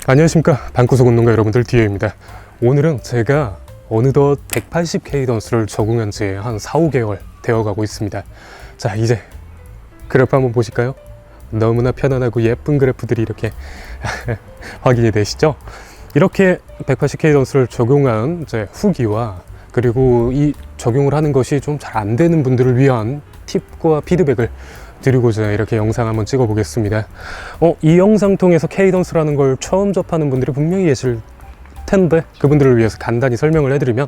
안녕하십니까, 방구석 운동가 여러분들, 디에입니다. 오늘은 제가 어느덧 180K 던스를 적응한 지 한 4-5개월 되어가고 있습니다. 자, 이제 그래프 한번 보실까요? 너무나 편안하고 예쁜 그래프들이 이렇게 확인이 되시죠? 이렇게 180K 던스를 적용한 제 후기와, 그리고 이 적용을 하는 것이 좀 잘 안 되는 분들을 위한 팁과 피드백을 드리고자 이렇게 영상 한번 찍어 보겠습니다. 이 영상 통해서 K던스라는 걸 처음 접하는 분들이 분명히 계실 텐데, 그분들을 위해서 간단히 설명을 해드리면,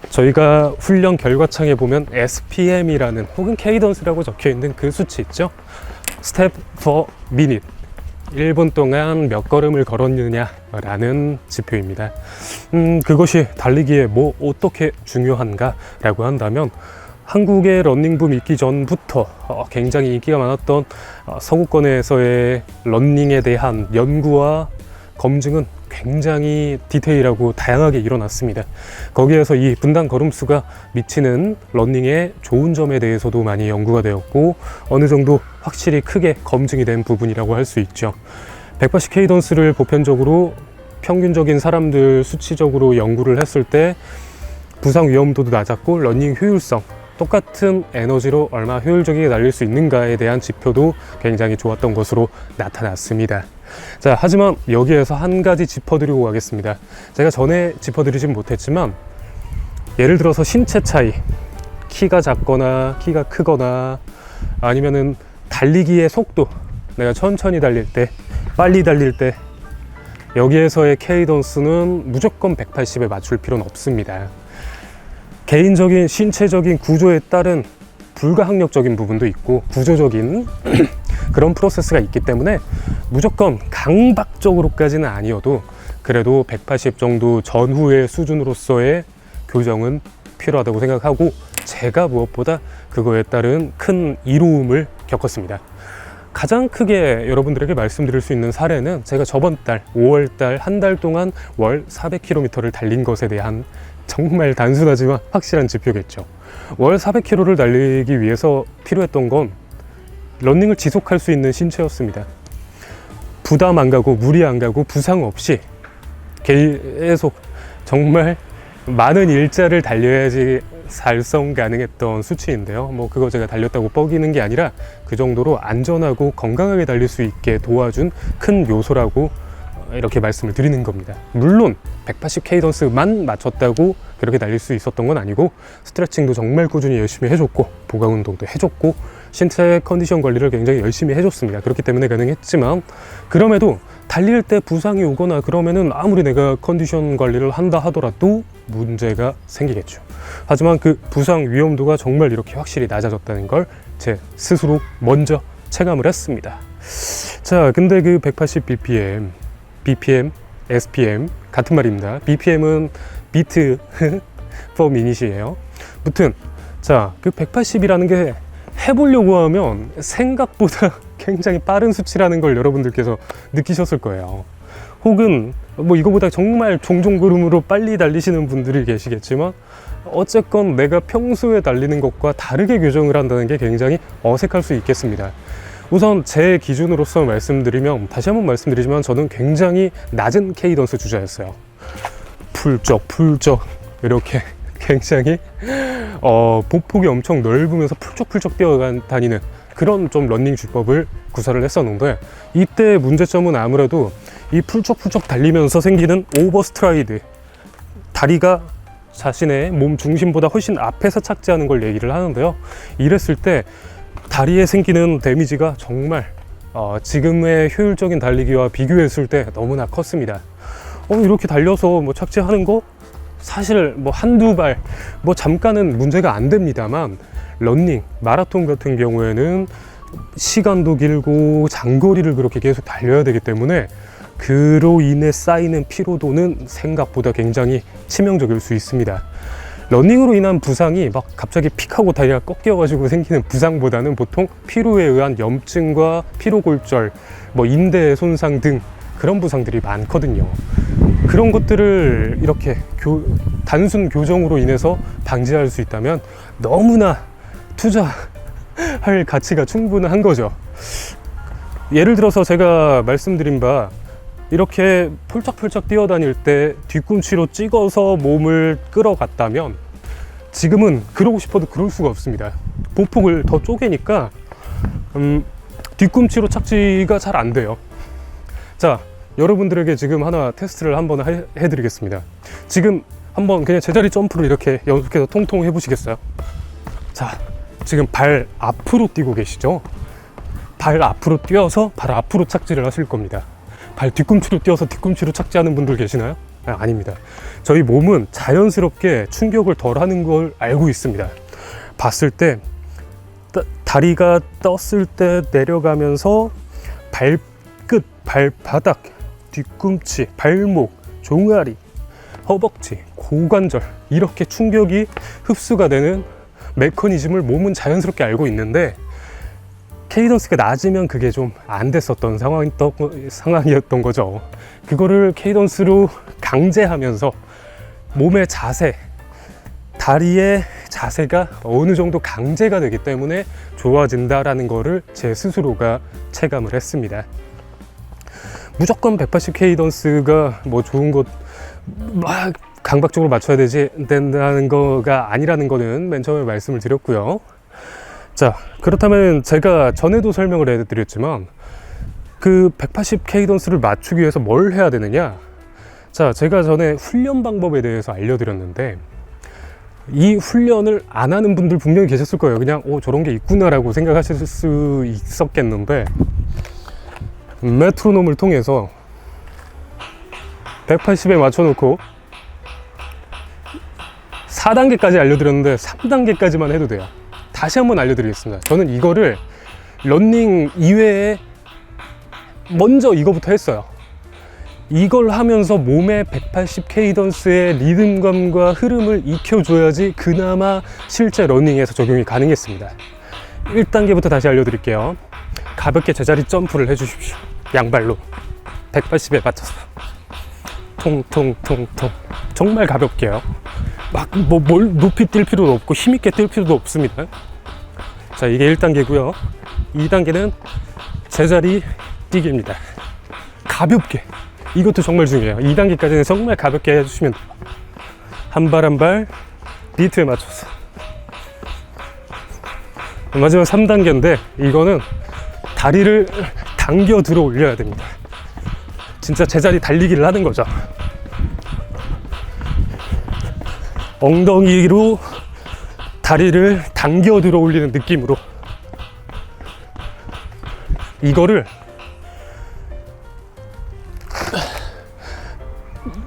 저희가 훈련 결과창에 보면 SPM이라는 혹은 K던스라고 적혀 있는 그 수치 있죠? Step per minute, 1분 동안 몇 걸음을 걸었느냐 라는 지표입니다. 그것이 달리기에 뭐 어떻게 중요한가 라고 한다면, 한국의 러닝붐 있기 전부터 굉장히 인기가 많았던 서구권에서의 러닝에 대한 연구와 검증은 굉장히 디테일하고 다양하게 일어났습니다. 거기에서 이 분당 걸음수가 미치는 러닝의 좋은 점에 대해서도 많이 연구가 되었고, 어느 정도 확실히 크게 검증이 된 부분이라고 할 수 있죠. 180K 던스를 보편적으로 평균적인 사람들 수치적으로 연구를 했을 때 부상 위험도도 낮았고, 러닝 효율성, 똑같은 에너지로 얼마나 효율적이게 달릴 수 있는가에 대한 지표도 굉장히 좋았던 것으로 나타났습니다. 자, 하지만 여기에서 한 가지 짚어드리고 가겠습니다. 제가 전에 짚어드리진 못했지만, 예를 들어서 신체 차이, 키가 작거나 키가 크거나, 아니면은 달리기의 속도, 내가 천천히 달릴 때, 빨리 달릴 때, 여기에서의 K던스는 무조건 180에 맞출 필요는 없습니다. 개인적인 신체적인 구조에 따른 불가항력적인 부분도 있고, 구조적인 그런 프로세스가 있기 때문에 무조건 강박적으로까지는 아니어도 그래도 180 정도 전후의 수준으로서의 교정은 필요하다고 생각하고, 제가 무엇보다 그거에 따른 큰 이로움을 겪었습니다. 가장 크게 여러분들에게 말씀드릴 수 있는 사례는, 제가 저번 달 5월달 한 달 동안 월 400km를 달린 것에 대한 정말 단순하지만 확실한 지표겠죠. 월 400km를 달리기 위해서 필요했던 건 러닝을 지속할 수 있는 신체였습니다. 부담 안 가고 무리 안 가고 부상 없이 계속 정말 많은 일자를 달려야지 달성 가능했던 수치인데요. 뭐 그거 제가 달렸다고 뻐기는 게 아니라 그 정도로 안전하고 건강하게 달릴 수 있게 도와준 큰 요소라고 이렇게 말씀을 드리는 겁니다. 물론 180K 던스만 맞췄다고 그렇게 달릴 수 있었던 건 아니고, 스트레칭도 정말 꾸준히 열심히 해줬고, 보강 운동도 해줬고, 신체 컨디션 관리를 굉장히 열심히 해줬습니다. 그렇기 때문에 가능했지만, 그럼에도 달릴 때 부상이 오거나 그러면은 아무리 내가 컨디션 관리를 한다 하더라도 문제가 생기겠죠. 하지만 그 부상 위험도가 정말 이렇게 확실히 낮아졌다는 걸 제 스스로 먼저 체감을 했습니다. 자, 근데 그 180 BPM, SPM 같은 말입니다. BPM은 비트 per minute이에요. 무튼 자, 그 180이라는 게 해보려고 하면 생각보다 굉장히 빠른 수치라는 걸 여러분들께서 느끼셨을 거예요. 혹은 뭐 이거보다 정말 종종 걸음으로 빨리 달리시는 분들이 계시겠지만, 어쨌건 내가 평소에 달리는 것과 다르게 교정을 한다는 게 굉장히 어색할 수 있겠습니다. 우선 제 기준으로서 말씀드리면, 다시 한번 말씀드리지만, 저는 굉장히 낮은 K던스 주자였어요. 풀쩍 이렇게 굉장히 보폭이 엄청 넓으면서 풀쩍 뛰어다니는 그런 좀 러닝 주법을 구사를 했었는데, 이때 문제점은 아무래도 이 풀쩍 달리면서 생기는 오버스트라이드, 다리가 자신의 몸 중심보다 훨씬 앞에서 착지하는 걸 얘기를 하는데요. 이랬을 때 다리에 생기는 데미지가 정말 지금의 효율적인 달리기와 비교했을 때 너무나 컸습니다. 이렇게 달려서 뭐 착지하는 거 사실 뭐 한두 발 뭐 잠깐은 문제가 안 됩니다만, 러닝, 마라톤 같은 경우에는 시간도 길고 장거리를 그렇게 계속 달려야 되기 때문에 그로 인해 쌓이는 피로도는 생각보다 굉장히 치명적일 수 있습니다. 러닝으로 인한 부상이 막 갑자기 픽하고 다리가 꺾여가지고 생기는 부상보다는 보통 피로에 의한 염증과 피로골절, 뭐 인대 손상 등 그런 부상들이 많거든요. 그런 것들을 이렇게 단순 교정으로 인해서 방지할 수 있다면 너무나 투자할 가치가 충분한 거죠. 예를 들어서 제가 말씀드린 바 이렇게 폴짝폴짝 뛰어다닐 때 뒤꿈치로 찍어서 몸을 끌어갔다면 지금은 그러고 싶어도 그럴 수가 없습니다. 보폭을 더 쪼개니까 뒤꿈치로 착지가 잘 안 돼요. 자, 여러분들에게 지금 하나 테스트를 한번 해드리겠습니다. 지금 한번 그냥 제자리 점프를 이렇게 연속해서 통통 해보시겠어요? 자, 지금 발 앞으로 뛰고 계시죠? 발 앞으로 뛰어서 발 앞으로 착지를 하실 겁니다. 발 뒤꿈치로 뛰어서 뒤꿈치로 착지하는 분들 계시나요? 아닙니다. 저희 몸은 자연스럽게 충격을 덜 하는 걸 알고 있습니다. 봤을 때 다리가 떴을 때 내려가면서 발끝, 발바닥, 뒤꿈치, 발목, 종아리, 허벅지, 고관절 이렇게 충격이 흡수가 되는 메커니즘을 몸은 자연스럽게 알고 있는데 케이던스가 낮으면 그게 좀 안 됐었던 상황이었던 거죠. 그거를 케이던스로 강제하면서 몸의 자세, 다리의 자세가 어느 정도 강제가 되기 때문에 좋아진다라는 거를 제 스스로가 체감을 했습니다. 무조건 180 케이던스가 뭐 좋은 것 막 강박적으로 맞춰야 된다는 거가 아니라는 거는 맨 처음에 말씀을 드렸고요. 자, 그렇다면 제가 전에도 설명을 해드렸지만 그 180 케이던스를 맞추기 위해서 뭘 해야 되느냐? 자, 제가 전에 훈련 방법에 대해서 알려드렸는데 이 훈련을 안 하는 분들 분명히 계셨을 거예요. 그냥 저런 게 있구나 라고 생각하실 수 있었겠는데 메트로놈을 통해서 180에 맞춰놓고 4단계까지 알려드렸는데 3단계까지만 해도 돼요. 다시 한번 알려드리겠습니다. 저는 이거를 런닝 이외에 먼저 이거부터 했어요. 이걸 하면서 몸에 180 케이던스의 리듬감과 흐름을 익혀줘야지 그나마 실제 러닝에서 적용이 가능했습니다. 1단계부터 다시 알려드릴게요. 가볍게 제자리 점프를 해주십시오. 양발로 180에 맞춰서 통통통통 정말 가볍게요. 막 뭘 높이 뛸 필요도 없고 힘있게 뛸 필요도 없습니다. 자, 이게 1단계고요 2단계는 제자리 뛰기입니다. 가볍게, 이것도 정말 중요해요. 2단계까지는 정말 가볍게 해주시면 돼요. 한 발 한 발 비트에 맞춰서. 마지막 3단계인데 이거는 다리를 당겨 들어 올려야 됩니다. 진짜 제자리 달리기를 하는 거죠. 엉덩이로 다리를 당겨 들어 올리는 느낌으로 이거를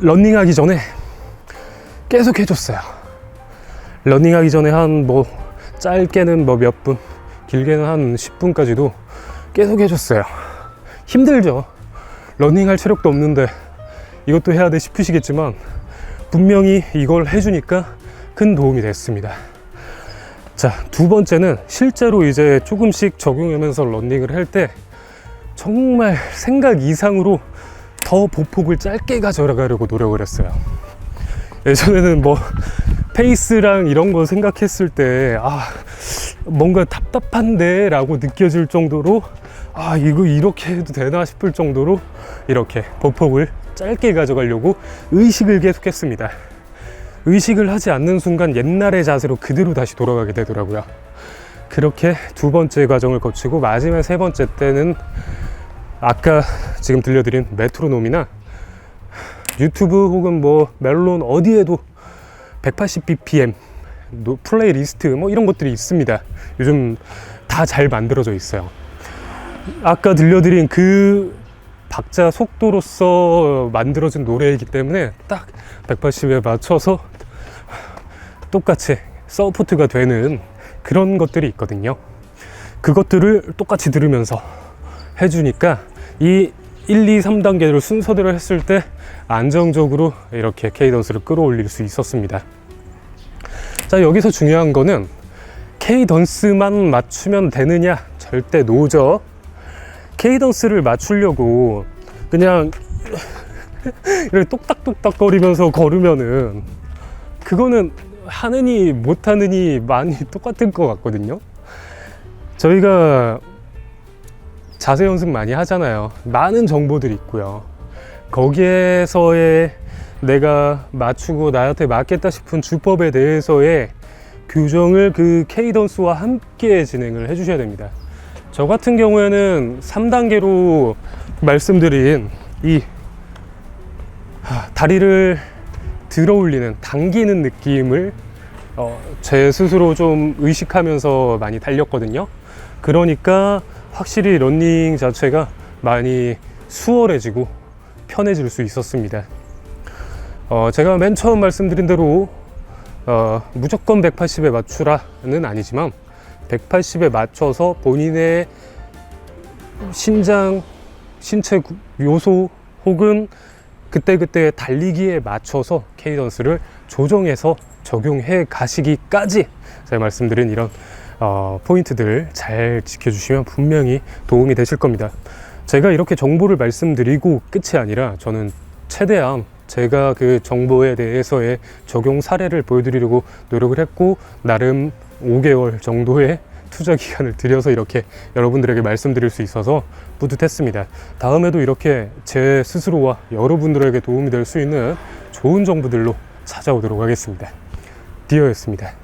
러닝하기 전에 계속 해줬어요. 러닝하기 전에 한 짧게는 몇 분, 길게는 한 10분까지도 계속 해줬어요. 힘들죠. 러닝할 체력도 없는데 이것도 해야 돼 싶으시겠지만 분명히 이걸 해주니까 큰 도움이 됐습니다. 자, 두 번째는 실제로 이제 조금씩 적용하면서 러닝을 할 때 정말 생각 이상으로 더 보폭을 짧게 가져가려고 노력을 했어요. 예전에는 페이스랑 이런 거 생각했을 때 뭔가 답답한데 라고 느껴질 정도로 이거 이렇게 해도 되나 싶을 정도로 이렇게 보폭을 짧게 가져가려고 의식을 계속했습니다. 의식을 하지 않는 순간 옛날의 자세로 그대로 다시 돌아가게 되더라고요. 그렇게 두 번째 과정을 거치고 마지막 세 번째 때는 아까 지금 들려드린 메트로놈이나 유튜브 혹은 멜론 어디에도 180bpm 플레이리스트 이런 것들이 있습니다. 요즘 다 잘 만들어져 있어요. 아까 들려드린 그 박자 속도로서 만들어진 노래이기 때문에 딱 180에 맞춰서 똑같이 서포트가 되는 그런 것들이 있거든요. 그것들을 똑같이 들으면서 해주니까 이 1, 2, 3단계를 순서대로 했을 때 안정적으로 이렇게 케이던스를 끌어올릴 수 있었습니다. 자, 여기서 중요한 거는 케이던스만 맞추면 되느냐? 절대 노죠. 케이던스를 맞추려고 그냥 이렇게 똑딱똑딱 거리면서 걸으면은 그거는 하느니 못하느니 많이 똑같은 것 같거든요. 저희가 자세 연습 많이 하잖아요. 많은 정보들이 있고요. 거기에서의 내가 맞추고 나한테 맞겠다 싶은 주법에 대해서의 교정을 그 케이던스와 함께 진행을 해 주셔야 됩니다. 저 같은 경우에는 3단계로 말씀드린 이 다리를 들어 올리는, 당기는 느낌을 제 스스로 좀 의식하면서 많이 달렸거든요. 그러니까 확실히 러닝 자체가 많이 수월해지고 편해질 수 있었습니다. 제가 맨 처음 말씀드린 대로 무조건 180에 맞추라는 아니지만 180에 맞춰서 본인의 신장, 신체 요소 혹은 그때그때 달리기에 맞춰서 케이던스를 조정해서 적용해 가시기까지 제가 말씀드린 이런 포인트들 잘 지켜주시면 분명히 도움이 되실 겁니다. 제가 이렇게 정보를 말씀드리고 끝이 아니라 저는 최대한 제가 그 정보에 대해서의 적용 사례를 보여드리려고 노력을 했고, 나름 5개월 정도의 투자 기간을 들여서 이렇게 여러분들에게 말씀드릴 수 있어서 뿌듯했습니다. 다음에도 이렇게 제 스스로와 여러분들에게 도움이 될 수 있는 좋은 정보들로 찾아오도록 하겠습니다. 디어였습니다.